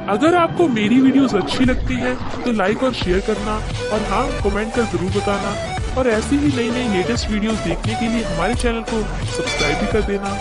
अगर आपको मेरी वीडियोस अच्छी लगती है तो लाइक और शेयर करना, और हाँ, कमेंट कर जरूर बताना। और ऐसी ही नई नई लेटेस्ट वीडियोस देखने के लिए हमारे चैनल को सब्सक्राइब भी कर देना।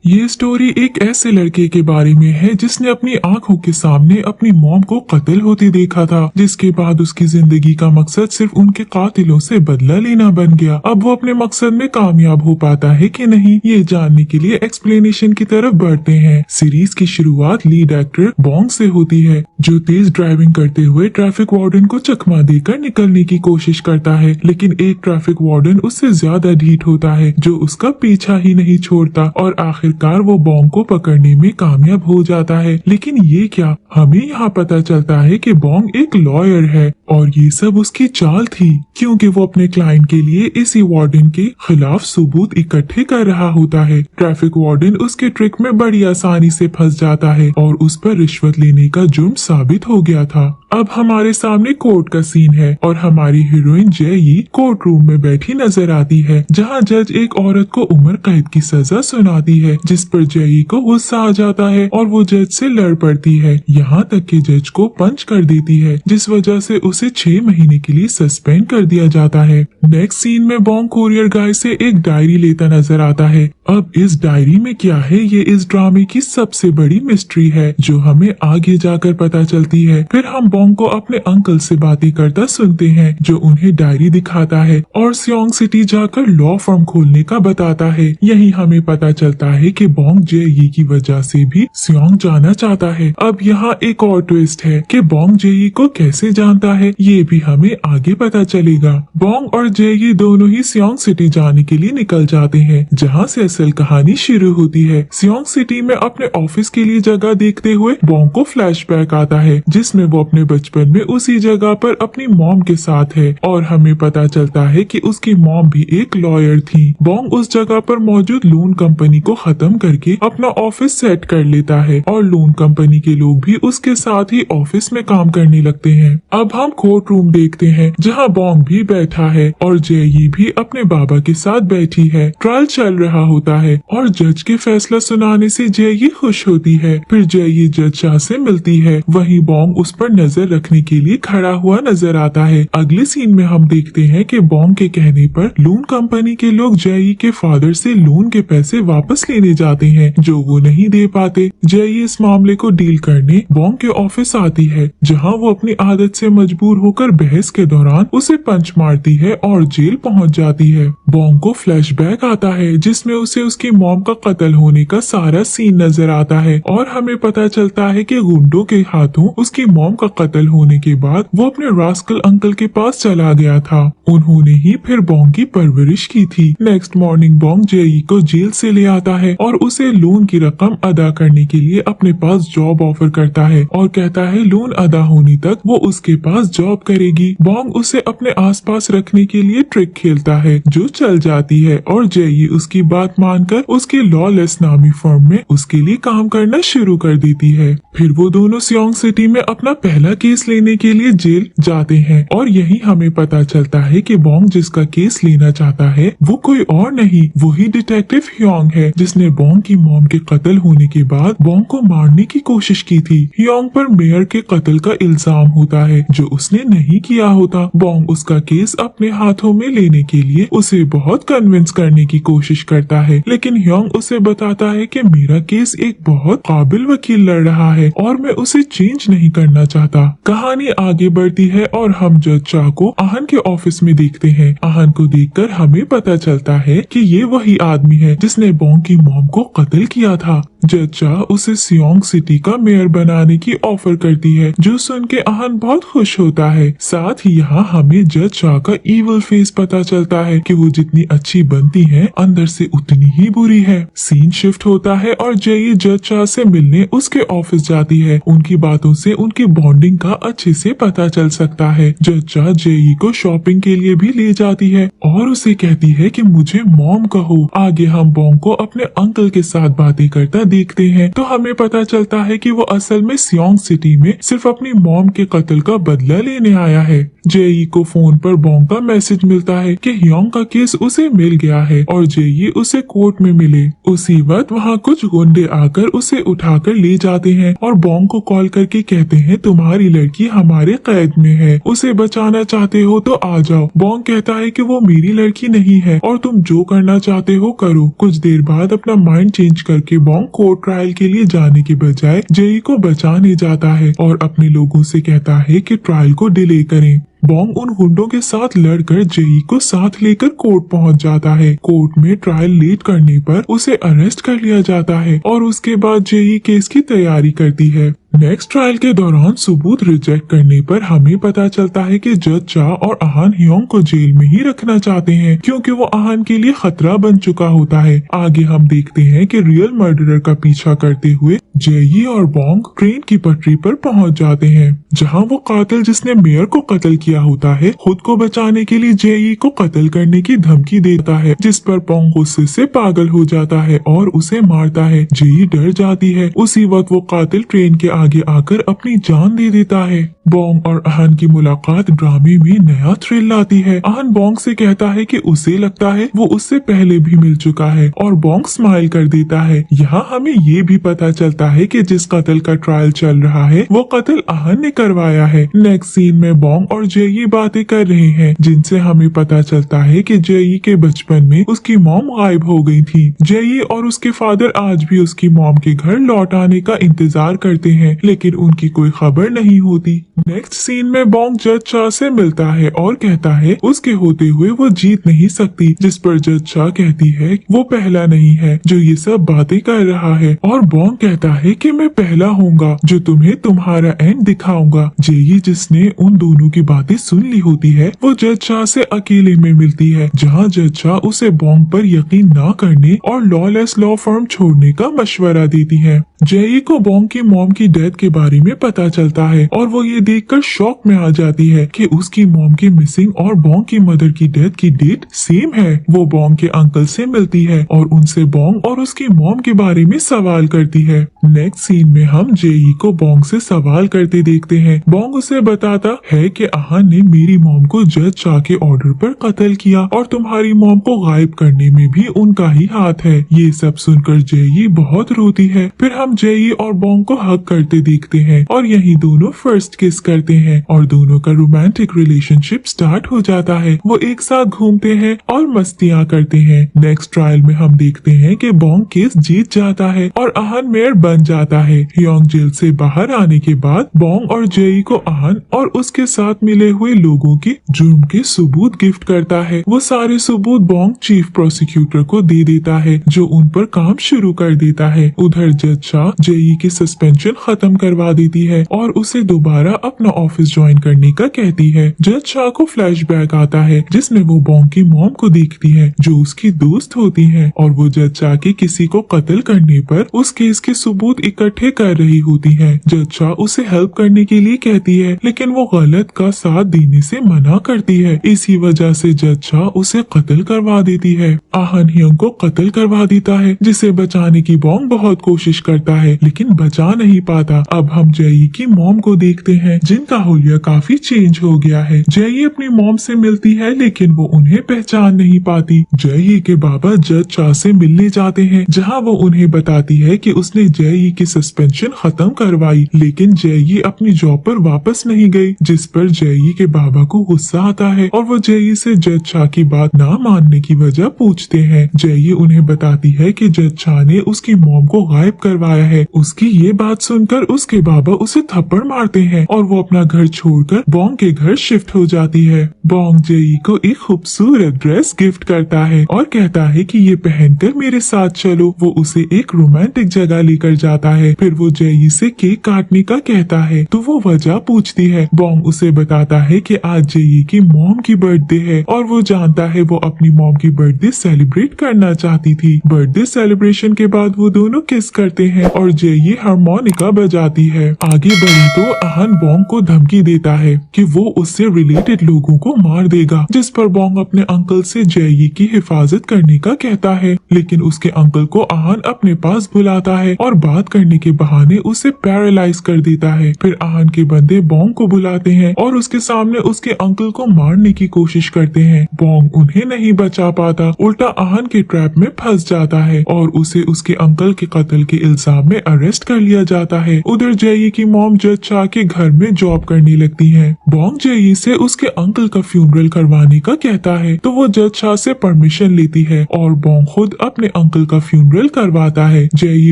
ये स्टोरी एक ऐसे लड़के के बारे में है जिसने अपनी आंखों के सामने अपनी मॉम को कत्ल होते देखा था, जिसके बाद उसकी जिंदगी का मकसद सिर्फ उनके कातिलों से बदला लेना बन गया। अब वो अपने मकसद में कामयाब हो पाता है कि नहीं, ये जानने के लिए एक्सप्लेनेशन की तरफ बढ़ते हैं। सीरीज की शुरुआत लीड एक्टर बॉन्ग से होती है, जो तेज ड्राइविंग करते हुए ट्रैफिक वार्डन को चकमा देकर निकलने की कोशिश करता है, लेकिन एक ट्रैफिक वार्डन उससे ज्यादा ढीठ होता है, जो उसका पीछा ही नहीं छोड़ता और आखिरकार वो बॉन्ग को पकड़ने में कामयाब हो जाता है। लेकिन ये क्या, हमें यहाँ पता चलता है कि बॉन्ग एक लॉयर है और ये सब उसकी चाल थी, क्योंकि वो अपने क्लाइंट के लिए इसी वार्डन के खिलाफ सबूत इकट्ठे कर रहा होता है। ट्रैफिक वार्डन उसके ट्रिक में बड़ी आसानी से फंस जाता है और उस पर रिश्वत लेने का जुर्म साबित हो गया था। अब हमारे सामने कोर्ट का सीन है और हमारी हीरोइन जयी कोर्ट रूम में बैठी नजर आती है, जहाँ जज एक औरत को उम्र कैद की सजा सुनाती है, जिस पर जयी को गुस्सा आ जाता है और वो जज से लड़ पड़ती है, यहाँ तक कि जज को पंच कर देती है, जिस वजह से उसे 6 महीने के लिए सस्पेंड कर दिया जाता है। नेक्स्ट सीन में बॉन्ग कोरियर गाय से एक डायरी लेता नजर आता है। अब इस डायरी में क्या है, ये इस ड्रामे की सबसे बड़ी मिस्ट्री है, जो हमें आगे जाकर पता चलती है। फिर हम बॉन्ग को अपने अंकल से बातें करता सुनते हैं, जो उन्हें डायरी दिखाता है और सियोंग सिटी जाकर लॉ फर्म खोलने का बताता है। यही हमें पता चलता है कि बॉन्ग जेई की वजह से भी सियोंग जाना चाहता है। अब यहाँ एक और ट्विस्ट है कि बॉन्ग जेई को कैसे जानता है, ये भी हमें आगे पता चलेगा। बॉन्ग और जेई दोनों ही सियोंग सिटी जाने के लिए निकल जाते हैं, जहाँ से असल कहानी शुरू होती है। सियोंग सिटी में अपने ऑफिस के लिए जगह देखते हुए बॉन्ग को फ्लैशबैक आता है, जिसमें वो अपने बचपन में उसी जगह पर अपनी मॉम के साथ है और हमें पता चलता है कि उसकी मॉम भी एक लॉयर थी। बॉन्ग उस जगह पर मौजूद लून कंपनी को खत्म करके अपना ऑफिस सेट कर लेता है और लून कंपनी के लोग भी उसके साथ ही ऑफिस में काम करने लगते हैं। अब हम कोर्ट रूम देखते हैं, जहाँ बॉन्ग भी बैठा है और जेई भी अपने बाबा के साथ बैठी है। ट्रायल चल रहा होता है और जज के फैसला सुनाने से जेई खुश होती है। फिर जेई जज शाह से मिलती है, वहीं बॉन्ग उस पर नजर रखने के लिए खड़ा हुआ नजर आता है। अगले सीन में हम देखते हैं कि बॉन्ग के कहने पर लून कंपनी के लोग जेई के फादर से लून के पैसे वापस लेने जाते हैं, जो वो नहीं दे पाते। जेई इस मामले को डील करने बॉन्ग के ऑफिस आती है, जहां वो अपनी आदत से मजबूर होकर बहस के दौरान उसे पंच मारती है और जेल पहुंच जाती है। बॉन्ग को फ्लैशबैक आता है, जिसमें उसे उसकी मॉम का कत्ल होने का सारा सीन नजर आता है और हमें पता चलता है कि गुंडों के हाथों उसकी मॉम का कत्ल होने के बाद वो अपने रास्कल अंकल के पास चला गया था। उन्होंने ही फिर बॉन्ग की परवरिश की थी। नेक्स्ट मॉर्निंग बॉन्ग जेई को जेल से ले आता है और उसे लोन की रकम अदा करने के लिए अपने पास जॉब ऑफर करता है और कहता है लोन अदा होने तक वो उसके पास जॉब करेगी। बॉन्ग उसे अपने आसपास रखने के लिए ट्रिक खेलता है, जो चल जाती है और जेई उसकी बात मानकर उसके लॉलेस नामी फर्म में उसके लिए काम करना शुरू कर देती है। फिर वो दोनों सियोंग सिटी में अपना पहला केस लेने के लिए जेल जाते हैं और यही हमें पता चलता है कि बॉन्ग जिसका केस लेना चाहता है वो कोई और नहीं, वही डिटेक्टिव ह्योंग है, जिसने बॉन्ग की मॉम के कत्ल होने के बाद बॉन्ग को मारने की कोशिश की थी। ह्योंग पर मेयर के कत्ल का इल्जाम होता है, जो उसने नहीं किया होता। बॉन्ग उसका केस अपने हाथों में लेने के लिए उसे बहुत कन्विंस करने की कोशिश करता है, लेकिन ह्योंग उसे बताता है कि मेरा केस एक बहुत काबिल वकील लड़ रहा है और मैं उसे चेंज नहीं करना चाहता। कहानी आगे बढ़ती है और हम जज चाह को आहन के ऑफिस में देखते हैं। आहन को देखकर हमें पता चलता है कि ये वही आदमी है जिसने बॉन्ग की मॉम को कत्ल किया था। जज चाह उसे सियोंग सिटी का मेयर बनाने की ऑफर करती है, जो सुन के आहन बहुत खुश होता है। साथ ही यहाँ हमें जज चाह का इविल फेस पता चलता है कि वो जितनी अच्छी बनती है अंदर से उतनी ही बुरी है। सीन शिफ्ट होता है और जेई जज चाह से मिलने उसके ऑफिस जाती है। उनकी बातों से उनकी बॉन्डिंग का अच्छे से पता चल सकता है। जज चाह जेई को शॉपिंग के लिए भी ले जाती है और उसे कहती है कि मुझे मॉम कहो। आगे हम बॉन्ग को अपने अंकल के साथ बातें करता देखते हैं तो हमें पता चलता है कि वो असल में सियोंग सिटी में सिर्फ अपनी मॉम के कत्ल का बदला लेने आया है। जेई को फोन पर बॉन्ग का मैसेज मिलता है कि ह्योंग का केस उसे मिल गया है और जेई उसे कोर्ट में मिले। उसी वक्त वहाँ कुछ गुंडे आकर उसे उठाकर ले जाते हैं और बॉन्ग को कॉल करके कहते हैं तुम्हारी लड़की हमारे कैद में है, उसे बचाना चाहते हो तो आ जाओ। बॉन्ग कहता है कि वो मेरी लड़की नहीं है और तुम जो करना चाहते हो करो। कुछ देर बाद अपना माइंड चेंज करके बॉन्ग कोर्ट ट्रायल के लिए जाने के बजाय जेई को बचाने जाता है और अपने लोगों से कहता है कि ट्रायल को डिले करें। बॉन्ग उन गुंडों के साथ लड़कर जेई को साथ लेकर कोर्ट पहुंच जाता है। कोर्ट में ट्रायल लेट करने पर उसे अरेस्ट कर लिया जाता है और उसके बाद जेई केस की तैयारी करती है। नेक्स्ट ट्रायल के दौरान सबूत रिजेक्ट करने पर हमें पता चलता है कि जज चा और अहान ह्योंग को जेल में ही रखना चाहते हैं क्योंकि वो अहान के लिए खतरा बन चुका होता है। आगे हम देखते हैं कि रियल मर्डरर का पीछा करते हुए जेई और बॉन्ग ट्रेन की पटरी पर पहुंच जाते हैं जहां वो कातिल जिसने मेयर को कत्ल किया होता है खुद को बचाने के लिए जेई को कत्ल करने की धमकी देता है, जिस पर बॉन्ग गुस्से से पागल हो जाता है और उसे मारता है। जेई डर जाती है। उसी वक्त वो कातिल ट्रेन के आगे आकर अपनी जान दे देता है। बॉन्ग और अहान की मुलाकात ड्रामे में नया थ्रिल लाती है। अहान बॉन्ग से कहता है कि उसे लगता है वो उससे पहले भी मिल चुका है और बॉन्ग स्माइल कर देता है। यहाँ हमें ये भी पता चलता है कि जिस कत्ल का ट्रायल चल रहा है वो कत्ल अहान ने करवाया है। नेक्स्ट सीन में बॉन्ग और जेई बातें कर रहे हैं जिनसे हमें पता चलता है कि जेई के बचपन में उसकी मॉम गायब हो गई थी। जेई और उसके फादर आज भी उसकी मॉम के घर लौट आने का इंतजार करते हैं लेकिन उनकी कोई खबर नहीं होती। नेक्स्ट सीन में बॉन्ग जज चा से मिलता है और कहता है उसके होते हुए वो जीत नहीं सकती, जिस पर जज चा कहती है वो पहला नहीं है जो ये सब बातें कर रहा है और बॉन्ग कहता है कि मैं पहला होऊंगा जो तुम्हें तुम्हारा एंड दिखाऊंगा। जेई जिसने उन दोनों की बातें सुन ली होती है वो जज चा से अकेले में मिलती है जहाँ जज चा उसे बॉन्ग पर यकीन न करने और लॉलेस लॉ फर्म छोड़ने का मशवरा देती है। जेई को बॉन्ग की मॉम की डेथ के बारे में पता चलता है और वो ये देखकर शॉक में आ जाती है कि उसकी मॉम के मिसिंग और बॉन्ग की मदर की डेथ की डेट सेम है। वो बॉन्ग के अंकल से मिलती है और उनसे बॉन्ग और उसकी मॉम के बारे में सवाल करती है। नेक्स्ट सीन में हम जेई को बॉन्ग से सवाल करते देखते हैं। बॉन्ग उसे बताता है कि अहान ने मेरी मॉम को जज चा के ऑर्डर पर कत्ल किया और तुम्हारी मॉम को गायब करने में भी उनका ही हाथ है। ये सब सुनकर जेई बहुत रोती है। फिर हम जेई और बॉन्ग को हग करते देखते हैं और यही दोनों फर्स्ट किस करते हैं और दोनों का रोमांटिक रिलेशनशिप स्टार्ट हो जाता है। वो एक साथ घूमते हैं और मस्तियाँ करते हैं। नेक्स्ट ट्रायल में हम देखते हैं कि बॉन्ग केस जीत जाता है और अहान मेयर बन जाता है। ह्योंग जेल से बाहर आने के बाद बॉन्ग और जेई को अहान और उसके साथ मिले हुए लोगों के जुर्म के सबूत गिफ्ट करता है। वो सारे सबूत बॉन्ग चीफ प्रोसिक्यूटर को दे देता है जो उन पर काम शुरू कर देता है। उधर जज जेई की सस्पेंशन खत्म करवा देती है और उसे दोबारा अपना ऑफिस ज्वाइन करने का कहती है। जज शाह को फ्लैशबैक आता है जिसमें वो बॉन्ग की मॉम को देखती है जो उसकी दोस्त होती है और वो जज शाह के किसी को कत्ल करने पर उस केस के सबूत इकट्ठे कर रही होती है। जज शाह उसे हेल्प करने के लिए कहती है लेकिन वो गलत का साथ देने से मना करती है। इसी वजह से जज शाह उसे कत्ल करवा देती है। अहान ह्योंग को कत्ल करवा देता है जिसे बचाने की बॉन्ग बहुत कोशिश करता है लेकिन बचा नहीं पाता। अब हम जेई की मॉम को देखते हैं जिनका हुलिया काफी चेंज हो गया है। जेई अपनी मॉम से मिलती है लेकिन वो उन्हें पहचान नहीं पाती। जेई के बाबा जज शाह से मिलने जाते हैं जहां वो उन्हें बताती है कि उसने जेई की सस्पेंशन खत्म करवाई लेकिन जेई अपनी जॉब पर वापस नहीं गई, जिस पर जेई के बाबा को गुस्सा आता है और वो जेई से जज शाह की बात ना मानने की वजह पूछते हैं। जेई उन्हें बताती है कि जज शाह ने उसकी मॉम को गायब करवाया है। उसकी ये बात सुनकर उसके बाबा उसे थप्पड़ मारते हैं और वो अपना घर छोड़कर बॉन्ग के घर शिफ्ट हो जाती है। बॉन्ग जेई को एक खूबसूरत ड्रेस गिफ्ट करता है और कहता है कि ये पहनकर मेरे साथ चलो। वो उसे एक रोमांटिक जगह लेकर जाता है। फिर वो जेई से केक काटने का कहता है तो वो वजह पूछती है। बॉन्ग उसे बताता है कि आज जेई की मॉम की बर्थडे है और वो जानता है वो अपनी मॉम की बर्थडे सेलिब्रेट करना चाहती थी। बर्थडे सेलिब्रेशन के बाद वो दोनों किस करते हैं और जेई हारमोनिका बजाती है। आगे बढ़ी तो आहन बॉन्ग को धमकी देता है कि वो उससे रिलेटेड लोगों को मार देगा, जिस पर बॉन्ग अपने अंकल से जेई की हिफाजत करने का कहता है। लेकिन उसके अंकल को आहन अपने पास बुलाता है और बात करने के बहाने उसे पैरालाइज कर देता है। फिर आहन के बंदे बॉन्ग को बुलाते हैं और उसके सामने उसके अंकल को मारने की कोशिश करते हैं। बॉन्ग उन्हें नहीं बचा पाता, उल्टा आहन के ट्रैप में फंस जाता है और उसे उसके अंकल के कत्ल के इल्जाम में अरेस्ट कर लिया जाता है। उधर जेई की मॉम जज शाह के घर में जॉब करने लगती है। बॉन्ग जेई से उसके अंकल का फ्यूनरल करवाने का कहता है तो वो जज शाह से परमिशन लेती है और बॉन्ग खुद अपने अंकल का फ्यूनरल करवाता है। जेई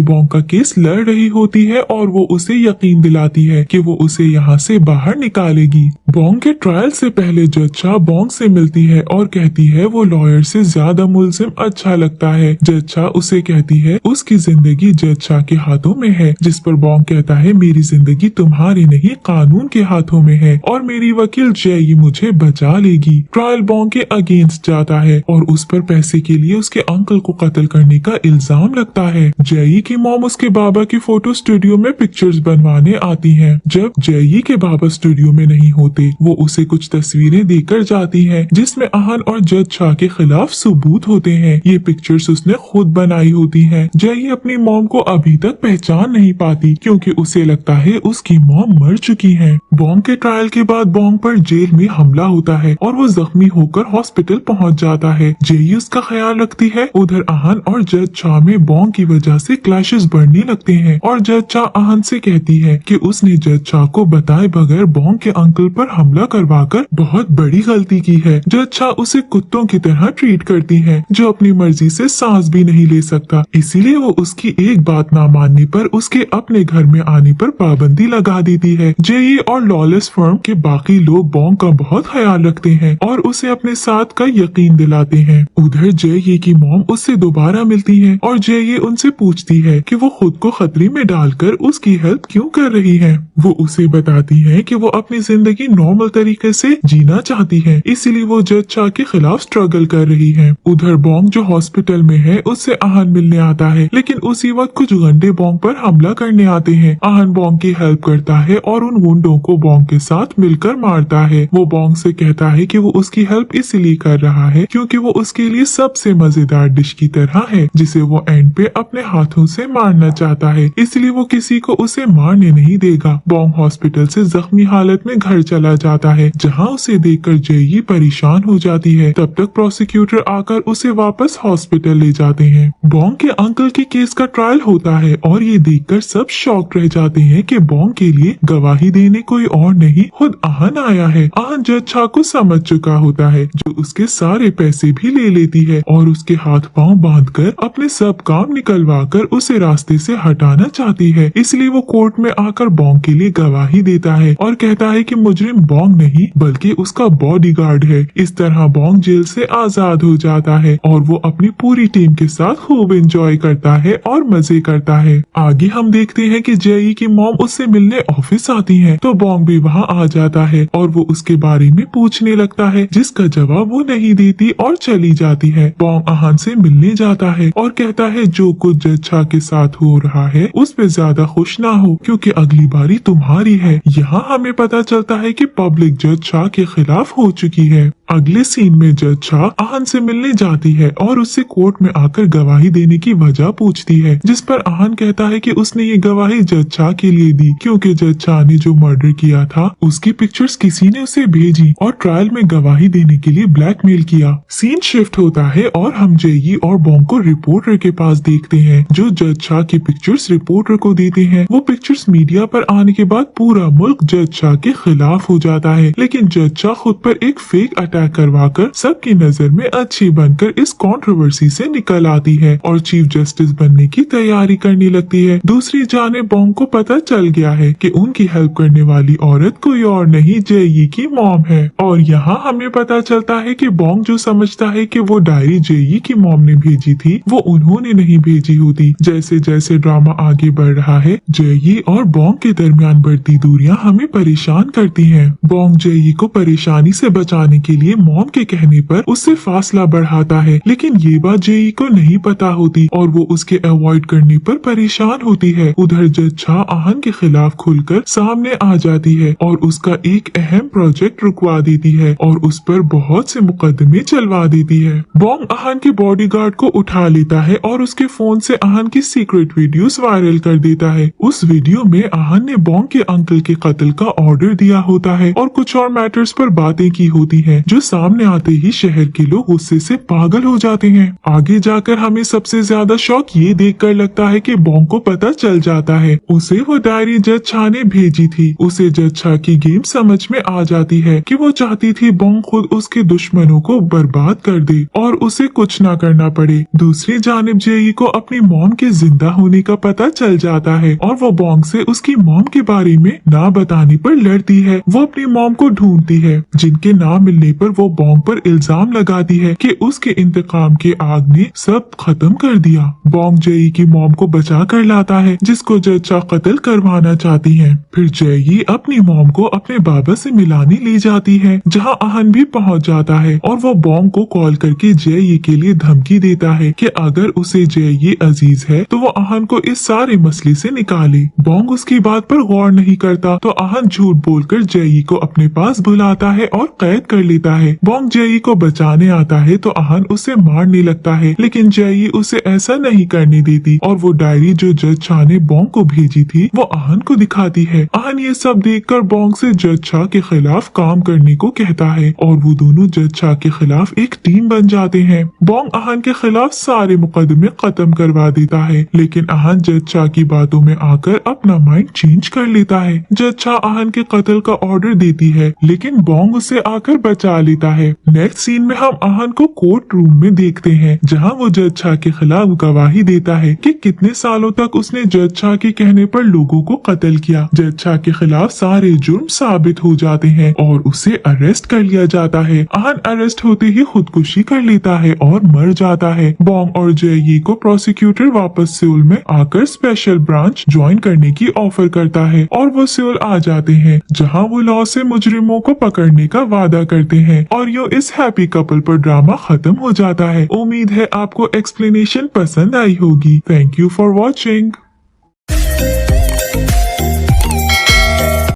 बॉन्ग का केस लड़ रही होती है और वो उसे यकीन दिलाती है कि वो उसे यहाँ से बाहर निकालेगी। बॉन्ग के ट्रायल से पहले जज शाह बॉन्ग से मिलती है और कहती है वो लॉयर से ज्यादा मुल्जिम अच्छा लगता है। जज शाह उसे कहती है उसकी जिंदगी जज शाह के हाथों में है, जिस पर बॉन्ग कहता है मेरी जिंदगी तुम्हारी नहीं कानून के हाथों में है और मेरी वकील जेई मुझे बचा लेगी। ट्रायल बॉन्ग के अगेंस्ट जाता है और उस पर पैसे के लिए उसके अंकल को कत्ल करने का इल्जाम लगता है। जेई की मॉम उसके बाबा की फोटो स्टूडियो में पिक्चर्स बनवाने आती हैं। जब जेई के बाबा स्टूडियो में नहीं होते वो उसे कुछ तस्वीरें देकर जाती हैं जिसमें आहन और जज शाह के खिलाफ सबूत होते हैं। ये पिक्चर्स उसने खुद बनाई होती हैं। जेई अपनी मॉम को अभी तक पहचान नहीं पाती क्योंकि उसे लगता है उसकी मॉम मर चुकी है। बॉन्ग के ट्रायल के बाद बॉन्ग पर जेल में हमला होता है और वो जख्मी होकर हॉस्पिटल पहुंच जाता है। जेई उसका ख्याल रखती है। उधर आहन और जज शाह में बॉन्ग की वजह से क्लैशेस बढ़ने लगते हैं और जज शाह आहन से कहती है कि उसने जज शाह को बताए बगैर बॉन्ग के अंकल पर हमला करवाकर बहुत बड़ी गलती की है। जज शाह उसे कुत्तों की तरह ट्रीट करती है जो अपनी मर्जी से सांस भी नहीं ले सकता, इसीलिए वो उसकी एक बात ना मानने पर उसके अपने घर में आने पर पाबंदी लगा देती है। जेई और लॉलेस फर्म के बाकी लोग बॉन्ग का बहुत ख्याल रखते हैं और उसे अपने साथ का यकीन दिलाते हैं। उधर जेई की मॉम उससे दोबारा मिलती है और जेई उनसे पूछती है कि वो खुद को खतरे में डालकर उसकी हेल्प क्यों कर रही है। वो उसे बताती है कि वो अपनी जिंदगी नॉर्मल तरीके से जीना चाहती है, इसीलिए वो जज शाह के खिलाफ स्ट्रगल कर रही है। उधर बॉन्ग जो हॉस्पिटल में है उससे आहन मिलने आता है, लेकिन उसी वक्त कुछ गंडे बॉन्ग पर हमला करने आते हैं। आहन बॉन्ग की हेल्प करता है और उन गुंडों को बॉन्ग के साथ मिलकर मारता है। वो बॉन्ग से कहता है कि वो उसकी हेल्प इसलिए कर रहा है क्योंकि वो उसके लिए सबसे मजेदार डिश की तरह है जिसे वो एंड पे अपने हाथों से मारना चाहता है, इसलिए वो किसी को उसे मारने नहीं देगा। बॉन्ग हॉस्पिटल से जख्मी हालत में घर चला जाता है जहाँ उसे देखकर जेई परेशान हो जाती है। तब तक प्रोसिक्यूटर आकर उसे वापस हॉस्पिटल ले जाते हैं। बॉन्ग के अंकल के केस का ट्रायल होता है और ये देखकर सब शॉक्ड रह जाते हैं कि बॉन्ग के लिए गवाही देने कोई और नहीं खुद आहन आया है। आहन जज शाह को समझ चुका होता है जो उसके सारे पैसे भी ले लेती है और उसके हाथ पांव बांधकर अपने सब काम निकलवा कर उसे रास्ते से हटाना चाहती है। इसलिए वो कोर्ट में आकर बॉन्ग के लिए गवाही देता है और कहता है कि मुजरिम बॉन्ग नहीं बल्कि उसका बॉडीगार्ड है। इस तरह बॉन्ग जेल से आजाद हो जाता है और वो अपनी पूरी टीम के साथ खूब एंजॉय करता है और मजे करता है। आगे हम देखते हैं कि जेई की मॉम उससे मिलने ऑफिस आती है तो बॉन्ग भी वहाँ आ जाता है और वो उसके बारे में पूछने लगता है जिसका जवाब वो नहीं देती और चली जाती है। बॉन्ग आहन से मिलने जाता है और कहता है जो कुछ जज शाह के साथ हो रहा है उस पे ज्यादा खुश ना हो क्योंकि अगली बारी तुम्हारी है। यहाँ हमें पता चलता है कि पब्लिक जज शाह के खिलाफ हो चुकी है। अगले सीन में जज शाह आहन से मिलने जाती है और उससे कोर्ट में आकर गवाही देने की वजह पूछती है, जिस पर आहन कहता है कि उसने ये गवाही जज शाह के लिए दी क्योंकि जज शाह ने जो मर्डर किया था उसकी पिक्चर्स किसी ने उसे भेजी और ट्रायल में गवाही देने के लिए ब्लैकमेल किया। सीन शिफ्ट होता है और हम जेई और बॉन्ग को रिपोर्टर के पास देखते हैं जो जज शाह की पिक्चर्स रिपोर्टर को देते हैं। वो पिक्चर्स मीडिया पर आने के बाद पूरा मुल्क जज शाह के खिलाफ हो जाता है, लेकिन जज शाह खुद पर एक फेक अटैक अटैक करवाकर सबकी नजर में अच्छी बनकर इस कंट्रोवर्सी से निकल आती है और चीफ जस्टिस बनने की तैयारी करने लगती है। दूसरी जाने बॉन्ग को पता चल गया है कि उनकी हेल्प करने वाली औरत कोई और नहीं जेई की मॉम है और यहाँ हमें पता चलता है कि बॉन्ग जो समझता है कि वो डायरी जेई की मॉम ने भेजी थी वो उन्होंने नहीं भेजी होती। जैसे जैसे ड्रामा आगे बढ़ रहा है जेई और बॉन्ग के दरमियान बढ़ती दूरियां हमें परेशान करती हैं। बॉन्ग जेई को परेशानी से बचाने के लिए मॉम के कहने पर उससे फासला बढ़ाता है, लेकिन ये बात जेई को नहीं पता होती और वो उसके अवॉइड करने पर परेशान होती है। उधर जज छा आहन के खिलाफ खुलकर सामने आ जाती है और उसका एक अहम प्रोजेक्ट रुकवा देती है और उस पर बहुत से मुकदमे चलवा देती है। बॉन्ग आहन के बॉडीगार्ड को उठा लेता है और उसके फोन से आहन की सीक्रेट वीडियोस वायरल कर देता है। उस वीडियो में आहन ने बॉन्ग के अंकल के कत्ल का ऑर्डर दिया होता है और कुछ और मैटर्स पर बातें की होती हैं, जो सामने आते ही शहर के लोग गुस्से से पागल हो जाते हैं। आगे जाकर हमें सबसे ज्यादा शौक ये देखकर लगता है कि बॉन्ग को पता चल जाता है उसे वो डायरी जज छा ने भेजी थी। उसे जज छा की गेम समझ में आ जाती है कि वो चाहती थी बॉन्ग खुद उसके दुश्मनों को बर्बाद कर दे और उसे कुछ ना करना पड़े। दूसरी जानिब जेई को अपनी मॉम के जिंदा होने का पता चल जाता है और वो बॉन्ग से उसकी मॉम के बारे में ना बताने पर लड़ती है। वो अपनी मॉम को ढूंढती है, जिनके ना मिलने पर वो बॉन्ग पर इल्जाम लगाती है कि उसके इंतकाम के आग ने सब खत्म कर दिया। बॉन्ग जेई की मॉम को बचा कर लाता है, जिसको जज छा कत्ल करवाना चाहती है। फिर जेई अपनी मॉम को अपने बाबा से मिलाने ले जाती है, जहाँ आहन भी पहुँच जाता है और वो बॉन्ग को कॉल करके जेई के लिए धमकी देता है कि अगर उसे जेई अजीज है तो वो आहन को इस सारे मसले से निकाले। बॉन्ग उसकी बात पर गौर नहीं करता तो आहन झूठ बोलकर जेई को अपने पास बुलाता है और कैद कर लेता है। बॉन्ग जेई को बचाने आता है तो आहन उसे मारने लगता है, लेकिन जेई उसे ऐसा नहीं करने देती और वो डायरी जो जज छा ने बॉन्ग को भेजी थी वो आहन को दिखाती है। आहन ये सब देखकर बॉन्ग से जज छा के खिलाफ काम करने को कहता है और वो दोनों जज छा के खिलाफ एक टीम बन जाते हैं। बॉन्ग आहन के खिलाफ सारे मुकदमे खत्म करवा देता है, लेकिन आहन जज छा की बातों में आकर अपना माइंड चेंज कर लेता है। जज छा आहन के कत्ल का ऑर्डर देती है, लेकिन बॉन्ग उसे आकर बचा लेता है। नेक्स्ट सीन में हम आहन को कोर्ट रूम में देखते हैं, जहां वो जज छा के खिलाफ गवाही देता है कि कितने सालों तक उसने जज छा के कहने पर लोगों को कत्ल किया। जज छा के खिलाफ सारे जुर्म साबित हो जाते हैं और उसे अरेस्ट कर लिया जाता है। आहन अरेस्ट होते ही खुदकुशी कर लेता है और मर जाता है। बॉन्ग और जेई को प्रोसिक्यूटर वापस सियोल में आकर स्पेशल ब्रांच ज्वाइन करने की ऑफर करता है और वो सियोल आ जाते हैं, जहां वो लॉ से मुजरिमों को पकड़ने का वादा करते हैं और यो इस हैप्पी कपल पर ड्रामा खत्म हो जाता है। उम्मीद है आपको एक्सप्लेनेशन पसंद आई होगी। Thank you for watching.